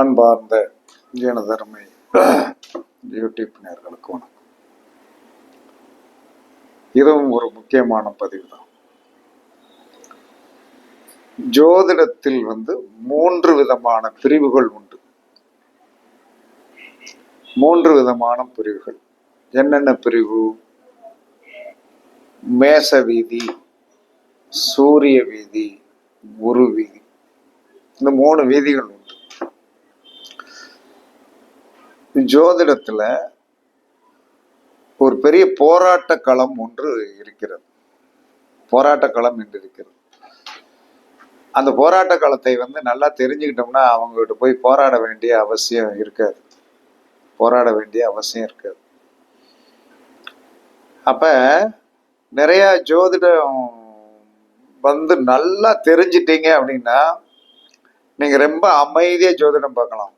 அன்பார்ந்த எனதருமை யூடியூப் நேயர்களுக்கு வணக்கம். இதுவும் ஒரு முக்கியமான பதிவு தான். ஜோதிடத்தில் 3 விதமான பிரிவுகள் உண்டு. 3 விதமான பிரிவுகள். என்னென்ன பிரிவு? மேச வீதி, சூரிய வீதி, குரு வீதி. இந்த 3 வீதிகள் உண்டு. ஜோதிடத்துல ஒரு பெரிய போராட்ட களம் ஒன்று இருக்கிறது. போராட்ட களம் என்று இருக்கிறது. அந்த போராட்ட களத்தை நல்லா தெரிஞ்சுக்கிட்டோம்னா அவங்ககிட்ட போய் போராட வேண்டிய அவசியம் இருக்காது. அப்ப நிறைய ஜோதிடம் நல்லா தெரிஞ்சிட்டீங்க அப்படின்னா நீங்க ரொம்ப அமைதியா ஜோதிடம் பார்க்கலாம்.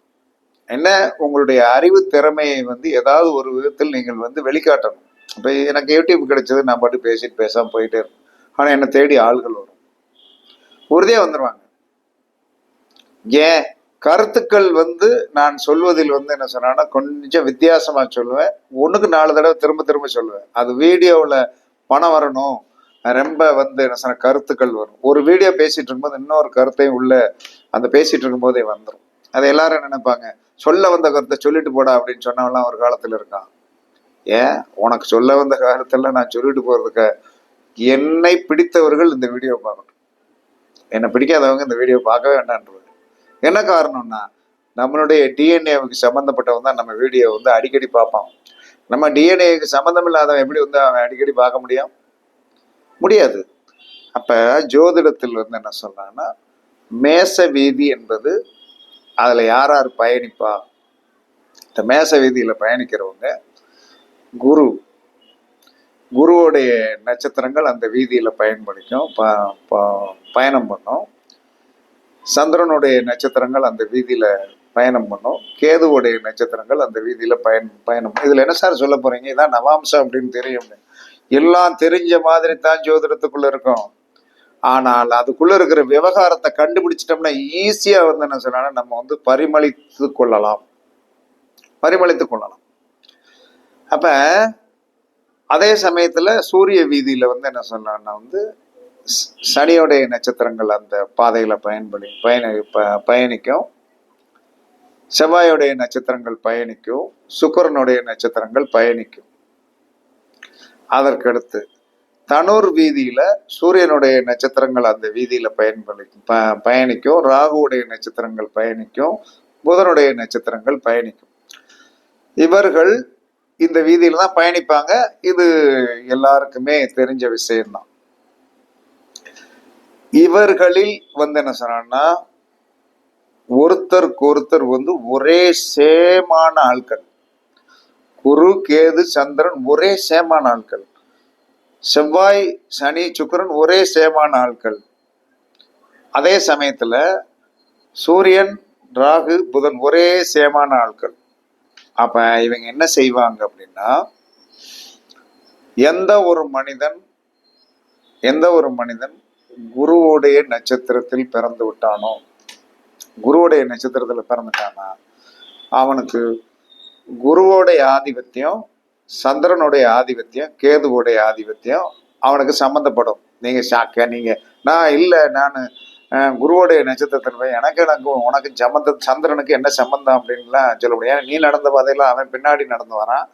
என்ன, உங்களுடைய அறிவு திறமையை ஏதாவது ஒரு விதத்தில் நீங்கள் வெளிக்காட்டணும். இப்போ எனக்கு யூடியூப் கிடைச்சது, நான் பாட்டு பேசிட்டு பேசாமல் போயிட்டே இருக்கேன். ஆனால் என்னை தேடி ஆள்கள் வரும், உறுதியாக வந்துடுவாங்க. ஏன் கருத்துக்கள் நான் சொல்வதில் என்ன சொன்னா கொஞ்சம் வித்தியாசமா சொல்லுவேன். 1க்கு 4 தடவை திரும்ப திரும்ப சொல்லுவேன். அது வீடியோவில் பணம் வரணும், ரொம்ப என்ன சொன்ன கருத்துக்கள் வரும். ஒரு வீடியோ பேசிட்டு இருக்கும்போது இன்னொரு கருத்தையும் உள்ள அந்த பேசிட்டு இருக்கும் போதே வந்துடும். அதை எல்லாரும் நினைப்பாங்க, சொல்ல வந்த கருத்தை சொல்லிட்டு போடா அப்படின்னு சொன்னவெல்லாம் ஒரு காலத்துல இருக்கான். ஏன், உனக்கு சொல்ல வந்த கருத்தெல்லாம் நான் சொல்லிட்டு போறதுக்கு என்னை பிடித்தவர்கள் இந்த வீடியோ பார்க்கணும், என்னை பிடிக்காதவங்க இந்த வீடியோ பார்க்க வேண்டான்றது. என்ன காரணம்னா, நம்மளுடைய டிஎன்ஏவுக்கு சம்மந்தப்பட்டவன் தான் நம்ம வீடியோ அடிக்கடி பார்ப்பான். நம்ம டிஎன்ஏக்கு சம்மந்தம் இல்லாதவன் எப்படி அவன் அடிக்கடி பார்க்க முடியாது. அப்ப ஜோதிடத்தில் என்ன சொன்னான்னா, மேச வீதி என்பது அதுல யார் யார் பயணிப்பா? இந்த மேச வீதியில பயணிக்கிறவங்க குருவுடைய நட்சத்திரங்கள் அந்த வீதியில பயணம் பண்ணும். சந்திரனுடைய நட்சத்திரங்கள் அந்த வீதியில பயணம் பண்ணும். கேதுவுடைய நட்சத்திரங்கள் அந்த வீதியில பயணம். இதுல என்ன சார் சொல்ல போறீங்க? இதான் நவாம்சம் அப்படின்னு தெரியும். எல்லாம் தெரிஞ்ச மாதிரி தான் ஜோதிடத்துக்குள்ள இருக்கும். ஆனால் அதுக்குள்ள இருக்கிற விவகாரத்தை கண்டுபிடிச்சிட்டோம்னா ஈஸியா என்ன சொன்னா நம்ம பரிமளித்து கொள்ளலாம். அப்ப அதே சமயத்துல சூரிய வீதியில என்ன சொன்னா சனியோடைய நட்சத்திரங்கள் அந்த பாதையில பயணிக்கும். செவ்வாயோடைய நட்சத்திரங்கள் பயணிக்கும். சுக்கிரனுடைய நட்சத்திரங்கள் பயணிக்கும். அதற்கடுத்து தனுர் வீதியில சூரியனுடைய நட்சத்திரங்கள் அந்த வீதியில பயணிக்கும். ராகுவுடைய நட்சத்திரங்கள் பயணிக்கும். புதனுடைய நட்சத்திரங்கள் பயணிக்கும். இவர்கள் இந்த வீதியில தான் பயணிப்பாங்க. இது எல்லாருக்குமே தெரிஞ்ச விஷயம்தான். இவர்களில் என்ன சொன்னா ஒருத்தருக்கு ஒருத்தர் ஒரே சேமான ஆட்கள். குரு, கேது, சந்திரன் ஒரே சேமான ஆட்கள். செவ்வாய், சனி, சுக்கிரன் ஒரே சேமான ஆட்கள். அதே சமயத்துல சூரியன், ராகு, புதன் ஒரே சேமான ஆட்கள். அப்ப இவங்க என்ன செய்வாங்க அப்படின்னா, எந்த ஒரு மனிதன் குருவுடைய நட்சத்திரத்தில் பிறந்துட்டானா அவனுக்கு குருவோடைய ஆதிபத்தியம், சந்திரனுடைய ஆதிபத்தியம், கேதுவோடைய ஆதிபத்தியம் அவனுக்கு சம்மந்தப்படும். நான் குருவோடைய நட்சத்திரத்தில் எனக்கு உனக்கு சந்திரனுக்கு என்ன சம்பந்தம் அப்படின்லாம் சொல்ல முடியாது. நீ நடந்த பாதையெல்லாம் அவன் பின்னாடி நடந்து வரான்.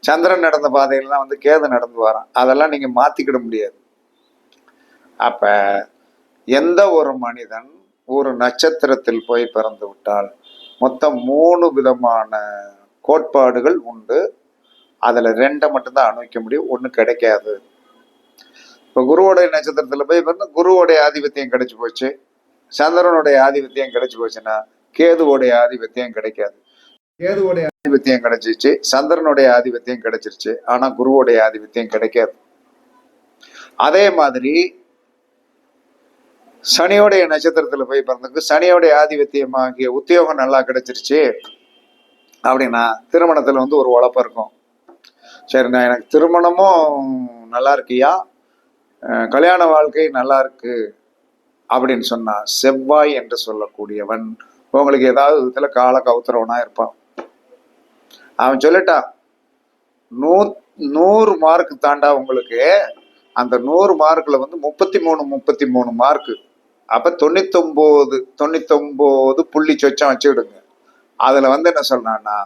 சந்திரன் நடந்த பாதையெல்லாம் கேது நடந்து வரான். அதெல்லாம் நீங்க மாத்திக்கிட முடியாது. அப்ப எந்த ஒரு மனிதன் ஒரு நட்சத்திரத்தில் போய் பிறந்து விட்டால் மொத்தம் 3 விதமான கோட்பாடுகள் உண்டு. அதுல 2 மட்டும்தான் அனுபவிக்க முடியும், 1 கிடைக்காது. இப்ப குருவோடைய நட்சத்திரத்துல போய் குருவோடைய ஆதிபத்தியம் கிடைச்சு போச்சு, சந்திரனுடைய ஆதிபத்தியம் கிடைச்சு போச்சுன்னா கேதுவோடைய ஆதிபத்தியம் கிடைக்காது. கேதுவோடைய ஆதிபத்தியம் கிடைச்சிச்சு, சந்திரனுடைய ஆதிபத்தியம் கிடைச்சிருச்சு, ஆனா குருவோடைய ஆதிபத்தியம் கிடைக்காது. அதே மாதிரி சனியோடைய நட்சத்திரத்துல போய் பிறந்ததுக்கு சனியோடைய ஆதிபத்தியமாகிய உத்தியோகம் நல்லா கிடைச்சிருச்சு அப்படின்னா திருமணத்துல ஒரு உழப்பம் இருக்கும். சரி, நான் எனக்கு திருமணமும் நல்லா இருக்கியா, கல்யாண வாழ்க்கை நல்லா இருக்கு அப்படின்னு சொன்னா செவ்வாய் என்று சொல்லக்கூடியவன் உங்களுக்கு ஏதாவது விதத்துல காலை கவுத்துறவனா இருப்பான். அவன் சொல்லிட்டான் 100 மார்க் தாண்டா உங்களுக்கு, அந்த 100 மார்க்ல வந்து 33 மார்க், அப்ப 99 புள்ளி சொச்சம் வச்சுக்கிடுங்க. அதுல வந்து என்ன சொல்றான்னா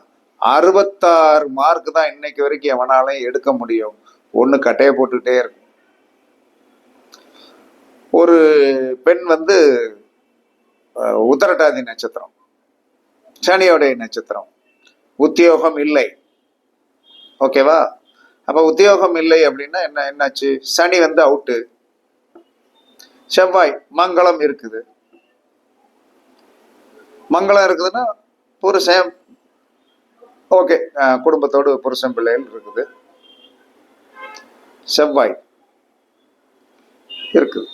66 மார்க் தான் இன்னைக்கு வரைக்கும் எவனாலையும் எடுக்க முடியும். ஒண்ணு கட்டையை போட்டுக்கிட்டே இருக்கும். ஒரு பெண் வந்து உத்தரட்டாதி நட்சத்திரம், சனியோடைய நட்சத்திரம், உத்தியோகம் இல்லை. ஓகேவா? அப்ப உத்தியோகம் இல்லை அப்படின்னா என்னாச்சு? சனி வந்து அவுட்டு, செவ்வாய் மங்களம் இருக்குது. மங்களம் இருக்குதுன்னா புருஷன் ஓகே, குடும்பத்தோடு புருஷன் பிள்ளைகள் இருக்குது. செவ்வாய் இருக்குது,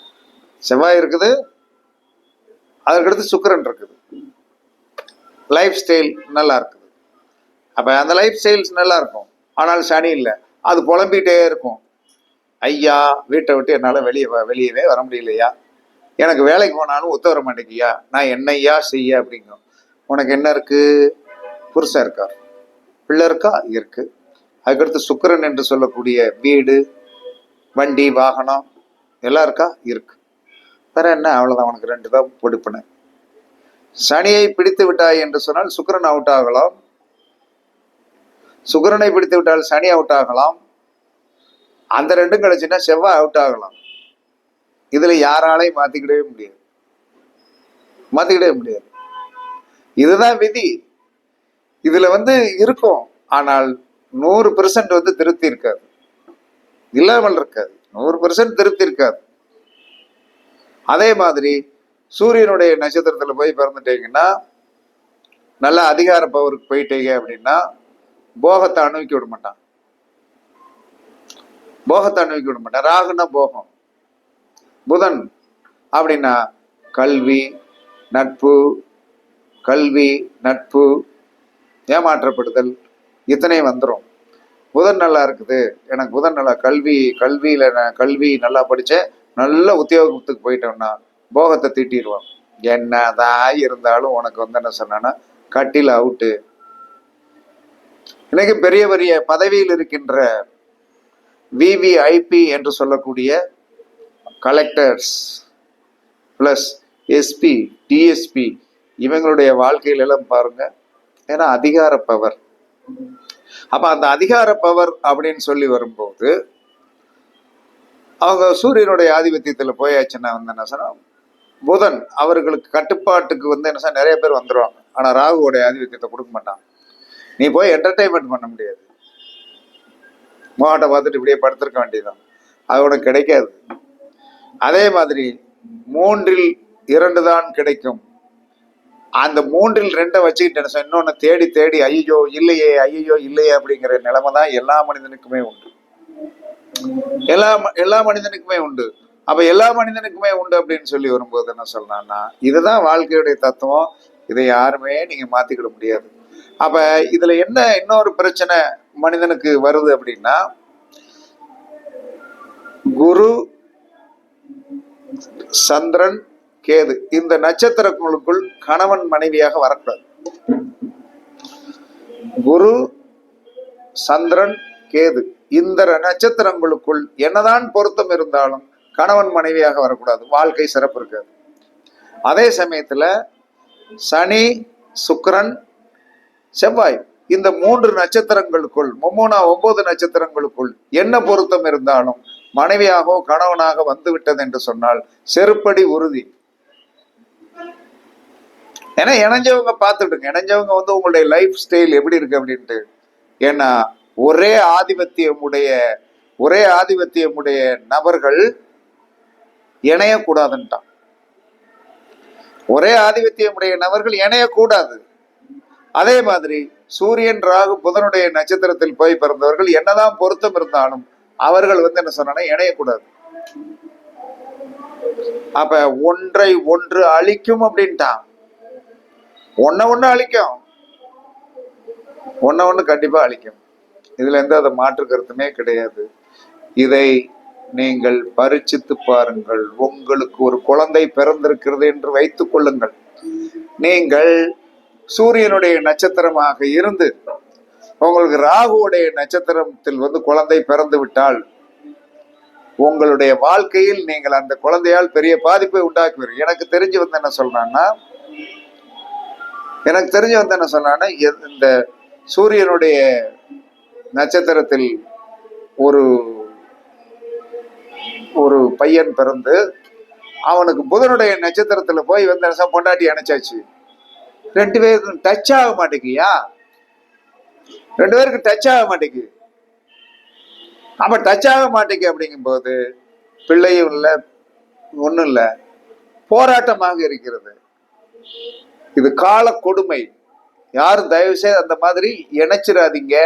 செவ்வாய் இருக்குது, அதற்கடுத்து சுக்கிரன் இருக்குது. லைஃப் ஸ்டைல் நல்லா இருக்குது. அப்ப அந்த லைஃப் ஸ்டைல்ஸ் நல்லா இருக்கும். ஆனால் சனி இல்லை, அது புலம்பிகிட்டே இருக்கும். ஐயா, வீட்டை விட்டு என்னால வெளியவே வர முடியலையா, எனக்கு வேலைக்கு போனாலும் ஒத்து வர மாட்டேங்கியா, நான் என்னையா செய்ய அப்படிங்கும். உனக்கு என்ன இருக்கு? புருஷன் இருக்கா, பிள்ளை இருக்கா? இருக்கு. அதுக்கடுத்து சுக்கிரன் என்று சொல்லக்கூடிய வீடு, வண்டி, வாகனம் எல்லாம் இருக்கா? இருக்கு. வேற என்ன? அவ்வளவுதான். உனக்கு 2 தான் பொடிப்புன. சனியை பிடித்து விட்டாய் என்று சொன்னால் சுக்கிரன் அவுட் ஆகலாம், சுக்கிரனை பிடித்து விட்டால் சனி அவுட் ஆகலாம், அந்த 2 கிடைச்சுன்னா செவ்வாய் அவுட் ஆகலாம். இதுல யாராலையும் மாத்திக்கிடவே முடியாது. இதுதான் விதி. இதுல வந்து இருக்கும், ஆனால் 100% வந்து திருப்தி இருக்காது, இல்லாமல் இருக்காது. 100% திருப்தி இருக்காது. அதே மாதிரி சூரியனுடைய நட்சத்திரத்துல போய் பிறந்துட்டீங்கன்னா, நல்ல அதிகார பவருக்கு போயிட்டீங்க அப்படின்னா போகத்தை அனுபவிக்க விட மாட்டான். ராகுனா போகம், புதன் அப்படின்னா கல்வி, நட்பு, ஏமாற்றப்படுதல், இத்தனை வந்துடும். புதன் நல்லா இருக்குது, எனக்கு புதன் நல்லா கல்வி நல்லா படிச்சேன், நல்ல உத்தியோகத்துக்கு போயிட்டோம்னா போகத்தை தீட்டிடுவான். என்னதான் இருந்தாலும் உனக்கு வந்து என்ன சொன்னா கட்டில அவுட்டு. இன்னைக்கு பெரிய பெரிய பதவியில் இருக்கின்ற விவிஐபி என்று சொல்லக்கூடிய கலெக்டர்ஸ் பிளஸ் எஸ்பி, டிஎஸ்பி, இவங்களுடைய வாழ்க்கையில எல்லாம் பாருங்க, ஏன்னா அதிகார பவர். அப்ப அந்த அதிகார பவர் அப்படின்னு சொல்லி வரும்போது அவங்க சூரியனுடைய ஆதிபத்தியத்துல போயாச்சுன்னா வந்து என்ன சொன்னா புதன் அவர்களுக்கு கட்டுப்பாட்டுக்கு வந்து என்ன சொன்னா நிறைய பேர் வந்துடுவாங்க. ஆனா ராகுவோடைய ஆதிபத்தியத்தை கொடுக்க மாட்டான். நீ போய் என்டர்டைன்மெண்ட் பண்ண முடியாது, மோகட்டை பார்த்துட்டு இப்படியே படுத்திருக்க வேண்டியதுதான், அது உனக்கு கிடைக்காது. அதே மாதிரி 3ல் 2 தான் கிடைக்கும். அந்த 3ல் 2 வச்சுக்கிட்டு இன்னொன்னு தேடி ஐயோ இல்லையே அப்படிங்கிற நிலைமை தான் எல்லா மனிதனுக்குமே உண்டு. எல்லா மனிதனுக்குமே உண்டு. அப்ப எல்லா மனிதனுக்குமே உண்டு அப்படின்னு சொல்லி வரும்போது என்ன சொல்லலாம்னா இதுதான் வாழ்க்கையுடைய தத்துவம். இதை யாருமே நீங்க மாத்திக்கிட முடியாது. அப்ப இதுல என்ன இன்னொரு பிரச்சனை மனிதனுக்கு வருது அப்படின்னா, குரு, சந்திரன், கேது இந்த நட்சத்திரங்களுக்குள் கணவன் மனைவியாக வரக்கூடாது. குரு, சந்திரன், கேது இந்த நட்சத்திரங்களுக்குள் என்னதான் பொருத்தம் இருந்தாலும் கணவன் மனைவியாக வரக்கூடாது, வாழ்க்கை சிறப்பு இருக்காது. அதே சமயத்துல சனி, சுக்கிரன், செவ்வாய் இந்த 3 நட்சத்திரங்களுக்குள் 9 நட்சத்திரங்களுக்குள் என்ன பொருத்தம் இருந்தாலும் மனைவியாகவோ கணவனாக வந்து விட்டது என்று சொன்னால் செருப்படி உறுதி. ஏன்னா இணைஞ்சவங்க பார்த்துட்டுங்க, இணைஞ்சவங்க வந்து உங்களுடைய லைஃப் ஸ்டைல் எப்படி இருக்கு அப்படின்ட்டு. ஏன்னா ஒரே ஆதிபத்தியமுடைய நபர்கள் இணையக்கூடாதுன்ட்டான். ஒரே ஆதிபத்தியமுடைய நபர்கள் இணையக்கூடாது. அதே மாதிரி சூரியன், ராகு, புதனுடைய நட்சத்திரத்தில் போய் பிறந்தவர்கள் என்னதான் பொருத்தம் இருந்தாலும் அவர்கள் வந்து என்ன சொன்னா இணையக்கூடாது. அப்ப ஒன்றை ஒன்று அழிக்கும் அப்படின்ட்டான். ஒன்னு அழிக்கும், ஒன்னு கண்டிப்பா அழிக்கும். இதுல எந்த மாற்று கருத்துமே கிடையாது. இதை நீங்கள் பரீட்சித்து பாருங்கள். உங்களுக்கு ஒரு குழந்தை பிறந்திருக்கிறது என்று வைத்துக் கொள்ளுங்கள். நீங்கள் சூரியனுடைய நட்சத்திரமாக இருந்து உங்களுக்கு ராகுவுடைய நட்சத்திரத்தில் வந்து குழந்தை பிறந்து விட்டால் உங்களுடைய வாழ்க்கையில் நீங்கள் அந்த குழந்தையால் பெரிய பாதிப்பை உண்டாக்குவீர்கள். எனக்கு தெரிஞ்சு வந்து என்ன சொல்றான்னா இந்த சூரியனுடைய நட்சத்திரத்தில் ஒரு ஒரு பையன் பிறந்து அவனுக்கு புதனுடைய நட்சத்திரத்துல போய் வந்து பொண்டாட்டி அணைச்சாச்சு. 2 பேருக்கும் டச் ஆக மாட்டேங்கியா? 2 பேருக்கு டச் ஆக மாட்டேங்கு. அப்ப டச் ஆக மாட்டேங்கு அப்படிங்கும் போது பிள்ளையும் இல்லை, ஒண்ணும் இல்லை, போராட்டமாக இருக்கிறது. இது கால கொடுமை. யாரும் தயவு செய்து அந்த மாதிரி இணைச்சிடாதீங்க,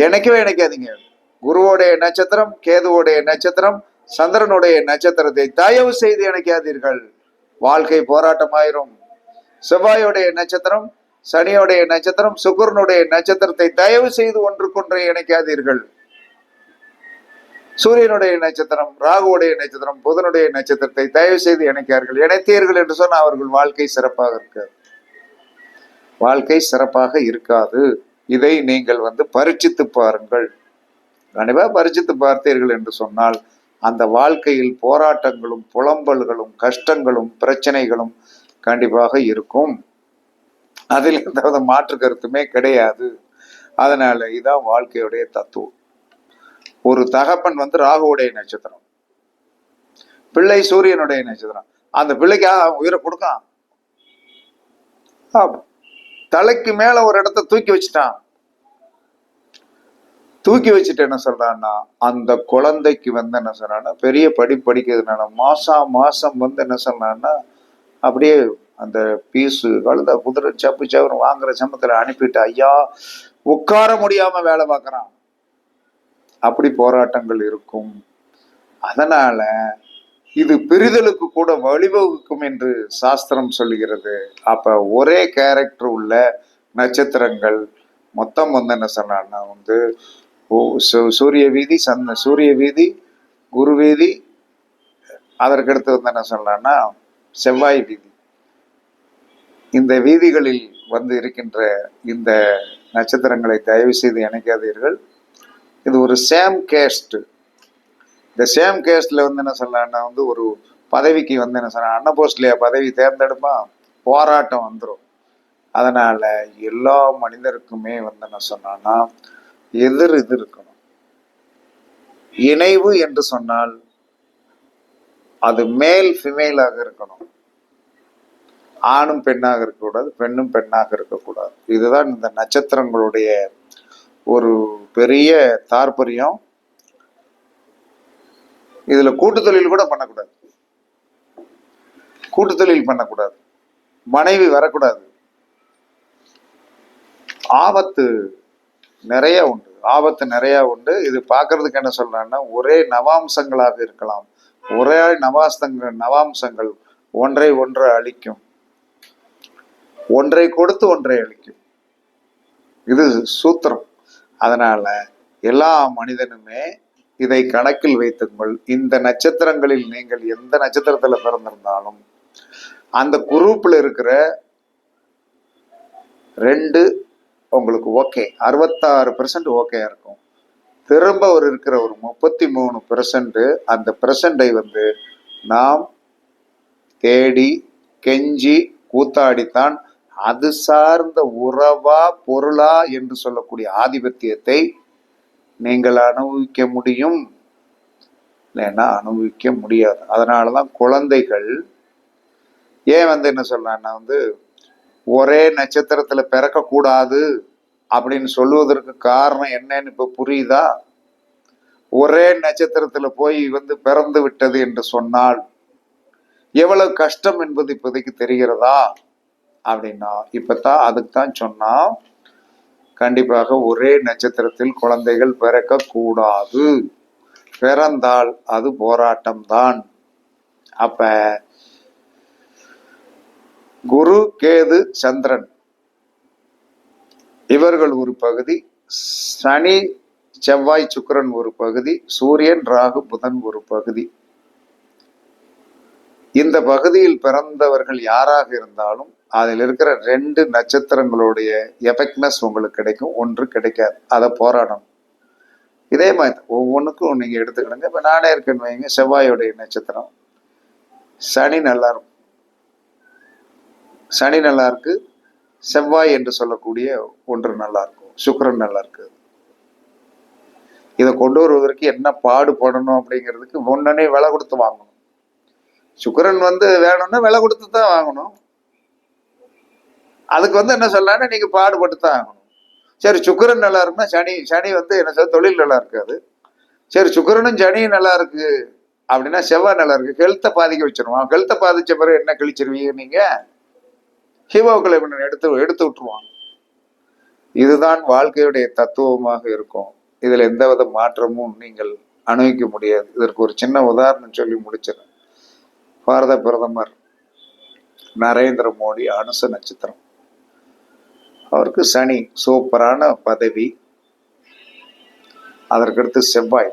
இணைக்காதீங்க. குருவோடைய நட்சத்திரம், கேதுவோடைய நட்சத்திரம், சந்திரனுடைய நட்சத்திரத்தை தயவு செய்து இணைக்காதீர்கள். வாழ்க்கை போராட்டமாயிரும். செவ்வாயுடைய நட்சத்திரம், சனியோடைய நட்சத்திரம், சுக்கிரனுடைய நட்சத்திரத்தை தயவு செய்து ஒன்றுக்கொன்றை இணைக்காதீர்கள். சூரியனுடைய நட்சத்திரம், ராகுவுடைய நட்சத்திரம், புதனுடைய நட்சத்திரத்தை தயவு செய்து இணைக்கார்கள். இணைத்தீர்கள் என்று சொன்னால் அவர்கள் வாழ்க்கை சிறப்பாக இருக்காது. வாழ்க்கை சிறப்பாக இருக்காது. இதை நீங்கள் வந்து பரீட்சித்து பாருங்கள். கண்டிப்பா பரீட்சித்து பார்த்தீர்கள் என்று சொன்னால் அந்த வாழ்க்கையில் போராட்டங்களும் புலம்பல்களும் கஷ்டங்களும் பிரச்சனைகளும் கண்டிப்பாக இருக்கும். அதில் எந்த மாற்று கருத்துமே கிடையாது. அதனால இதான் வாழ்க்கையுடைய தத்துவம். ஒரு தகப்பன் வந்து ராகுவுடைய நட்சத்திரம், பிள்ளை சூரியனுடைய நட்சத்திரம். அந்த பிள்ளைக்கு உயிரை கொடுக்கான். தலைக்கு மேல ஒரு இடத்த தூக்கி வச்சுட்டான். தூக்கி வச்சுட்டு என்ன சொல்றான்னா அந்த குழந்தைக்கு வந்து என்ன சொல்றான்னா பெரிய படிக்கிறதுனால மாசம் வந்து என்ன சொல்றான்னா அப்படியே அந்த பீஸு கழுத குதிரை சப்பு சவரம் வாங்குற சமத்துல அனுப்பிட்டு ஐயா உட்கார முடியாம வேலை பார்க்கறான். அப்படி போராட்டங்கள் இருக்கும். அதனால இது பிரிதலுக்கு கூட வழிவகுக்கும் என்று சாஸ்திரம் சொல்லுகிறது. அப்ப ஒரே கேரக்டர் உள்ள நட்சத்திரங்கள் மொத்தம் வந்து என்ன சொன்னா வந்து சூரிய வீதி, குரு வீதி, அதற்கடுத்து வந்து என்ன சொல்லலாம்னா செவ்வாய் வீதி. இந்த வீதிகளில் வந்து இருக்கின்ற இந்த நட்சத்திரங்களை தயவு செய்து இணைக்காதீர்கள். இது ஒரு சேம் கேஸ்ட். இந்த சேம் கேஸ்ட்ல வந்து என்ன சொல்லலாம்னா வந்து ஒரு பதவிக்கு வந்து என்ன சொன்னா அன்னபோஸ்ட்லையா பதவி தேர்ந்தெடுப்பா, போராட்டம் வந்துடும். அதனால எல்லா மனிதருக்குமே வந்து என்ன சொன்னா இது இருக்கணும். இணைவு என்று சொன்னால் அது மேல் ஃபிமேலாக இருக்கணும். ஆணும் பெண்ணாக இருக்கக்கூடாது, பெண்ணும் பெண்ணாக இருக்கக்கூடாது. இதுதான் இந்த நட்சத்திரங்களுடைய ஒரு பெரிய தாற்பயம். இதுல கூட்டுத்தொழில் கூட பண்ணக்கூடாது. கூட்டுத்தொழில் பண்ணக்கூடாது. மனைவி வரக்கூடாது. ஆபத்து நிறைய உண்டு. இது பார்க்கறதுக்கு என்ன சொல்றாங்கன்னா ஒரே நவாம்சங்களாக இருக்கலாம். ஒரே நவாம்சங்கள் ஒன்றை அழிக்கும், ஒன்றை கொடுத்து ஒன்றை அழிக்கும். இது சூத்திரம். அதனால எல்லா மனிதனுமே இதை கணக்கில் வைத்துங்கள். இந்த நட்சத்திரங்களில் நீங்கள் எந்த நட்சத்திரத்துல பிறந்திருந்தாலும் அந்த குரூப்ல இருக்கிற 2 உங்களுக்கு ஓகே, 66% ஓகேயா இருக்கும். திரும்ப இருக்கிற ஒரு 33% அந்த பிரசண்டை வந்து நாம் தேடி கெஞ்சி கூத்தாடித்தான் அது சார்ந்த உறவா பொருளா என்று சொல்லக்கூடிய ஆதிபத்தியத்தை நீங்கள் அனுபவிக்க முடியும், இல்லைன்னா அனுபவிக்க முடியாது. அதனாலதான் குழந்தைகள் ஏன் வந்து என்ன சொல்றான்னா வந்து ஒரே நட்சத்திரத்துல பிறக்க கூடாது அப்படின்னு சொல்லுவதற்கு காரணம் என்னன்னு இப்ப புரியுதா? ஒரே நட்சத்திரத்துல போய் வந்து பிறந்து விட்டது என்று சொன்னால் எவ்வளவு கஷ்டம் என்பது இப்போதைக்கு தெரிகிறதா அப்படின்னா இப்பதான் அதுக்குத்தான் சொன்னா கண்டிப்பாக ஒரே நட்சத்திரத்தில் குழந்தைகள் பிறக்க கூடாது. பிறந்தால் அது போராட்டம்தான். அப்ப குரு, கேது, சந்திரன் இவர்கள் ஒரு பகுதி, சனி, செவ்வாய், சுக்கிரன் ஒரு பகுதி, சூரியன், ராகு, புதன் ஒரு பகுதி. இந்த பகுதியில் பிறந்தவர்கள் யாராக இருந்தாலும் அதில் இருக்கிற 2 நட்சத்திரங்களுடைய எஃபெக்ட்னஸ் உங்களுக்கு கிடைக்கும், ஒன்று கிடைக்காது. அதை போராடணும். இதே மாதிரி ஒவ்வொன்றுக்கும் நீங்க எடுத்துக்கிடுங்க. இப்ப நானே இருக்கேன்னு வைங்க, செவ்வாயோடைய நட்சத்திரம், சனி நல்லா இருக்கும். சனி நல்லா இருக்கு, செவ்வாய் என்று சொல்லக்கூடிய ஒன்று நல்லா இருக்கும், சுக்கிரன் நல்லா இருக்கு. இதை கொண்டு வருவதற்கு என்ன பாடுபடணும் அப்படிங்கிறதுக்கு முன்னனே விலை கொடுத்து வாங்கணும். சுக்கிரன் வேணும்னா விலை கொடுத்து தான் வாங்கணும். அதுக்கு என்ன சொல்லலாம்னா நீங்க பாடுபட்டு தான் ஆகணும். சரி, சுக்கிரன் நல்லா இருக்குன்னா சனி என்ன சொல்ல, தொழில் நல்லா இருக்காது. சரி, சுக்கிரனும் சனியும் நல்லா இருக்கு அப்படின்னா செவ்வாய் நல்லா இருக்கு, ஹெல்த்தை பாதிக்க வச்சிருவான். ஹெல்த்தை பாதிச்ச பிறகு என்ன கிழிச்சிருவீங்க நீங்க? ஹீமோகுளோபின் எடுத்து விட்டுருவாங்க. இதுதான் வாழ்க்கையுடைய தத்துவமாக இருக்கும். இதுல எந்தவித மாற்றமும் நீங்கள் அனுபவிக்க முடியாது. இதற்கு ஒரு சின்ன உதாரணம் சொல்லி முடிச்சிடும். பாரத பிரதமர் நரேந்திர மோடி அனுச நட்சத்திரம், அவருக்கு சனி சூப்பரான பதவி. அதற்கடுத்து செவ்வாய்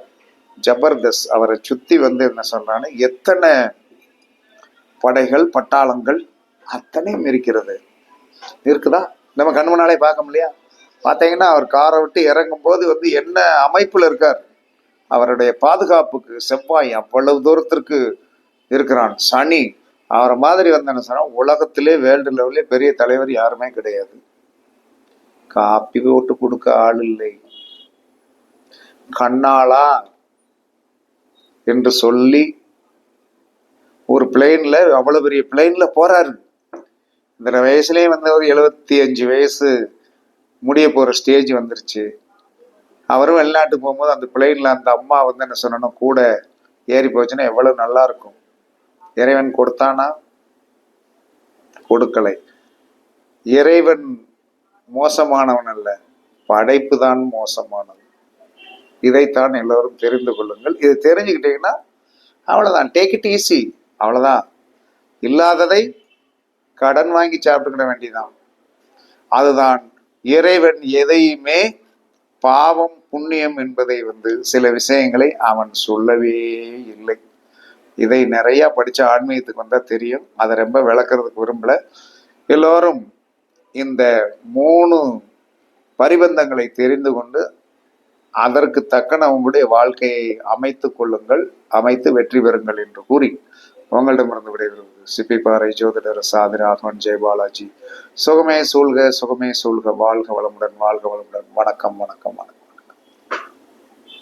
ஜபர்தஸ்த். அவரை சுத்தி என்ன சொல்றான்னு, எத்தனை படைகள் பட்டாளங்கள் அத்தனையும் இருக்கிறது. இருக்குதா? நம்ம கண் முன்னாலே பார்க்க முடியா? பார்த்தீங்கன்னா அவர் காரை விட்டு இறங்கும் போது என்ன அமைப்புல இருக்கார். அவருடைய பாதுகாப்புக்கு செவ்வாய் அவ்வளவு தூரத்திற்கு இருக்கிறான். சனி அவரை மாதிரி என்ன சொன்னா, உலகத்திலே வேர்ல்டு லெவலே பெரிய தலைவர் யாருமே கிடையாது. காப்பி போட்டு கொடுக்க ஆள் இல்லை. கண்ணாளா என்று சொல்லி ஒரு பிளெயின்ல, அவ்வளவு பெரிய பிளெயின்ல போறாரு. இந்த வயசுலயே ஒரு 75 வயசு முடிய போற ஸ்டேஜ் வந்துருச்சு. அவரும் வெளிநாட்டுக்கு போகும்போது அந்த பிளெயின்ல அந்த அம்மா என்ன சொன்னோம், கூட ஏறி போச்சுன்னா எவ்வளவு நல்லா இருக்கும். இறைவன் கொடுத்தானா? கொடுக்கலை. இறைவன் மோசமானவன் அல்ல, படைப்பு தான் மோசமானது. இதைத்தான் எல்லோரும் தெரிந்து கொள்ளுங்கள். இது தெரிஞ்சுக்கிட்டீங்கன்னா அவ்வளவுதான், டேக் இட் ஈஸி, அவ்வளவுதான். இல்லாததை கடன் வாங்கி சாப்பிட்டுக்கிட வேண்டியதான். அதுதான் இறைவன் எதையுமே பாவம் புண்ணியம் என்பதை சில விஷயங்களை அவன் சொல்லவே இல்லை. இதை நிறைய படிச்ச ஆன்மீகத்துக்கு வந்தா தெரியும். அதை ரொம்ப விளக்குறதுக்கு விரும்பல. எல்லோரும் இந்த 3 பரிபந்தங்களை தெரிந்து கொண்டு அதற்கு தக்கன உங்களுடைய வாழ்க்கையை அமைத்துக் கொள்ளுங்கள், அமைத்து வெற்றி பெறுங்கள் என்று கூறி உங்களிடமிருந்து விடைபெறுவது சிப்பிப்பாறை ஜோதிடர் சாதி ராகவன் ஜெயபாலாஜி. சுகமே சூழ்க, சுகமே சூழ்க. வாழ்க வளமுடன், வாழ்க வளமுடன். வணக்கம், வணக்கம், வணக்கம்.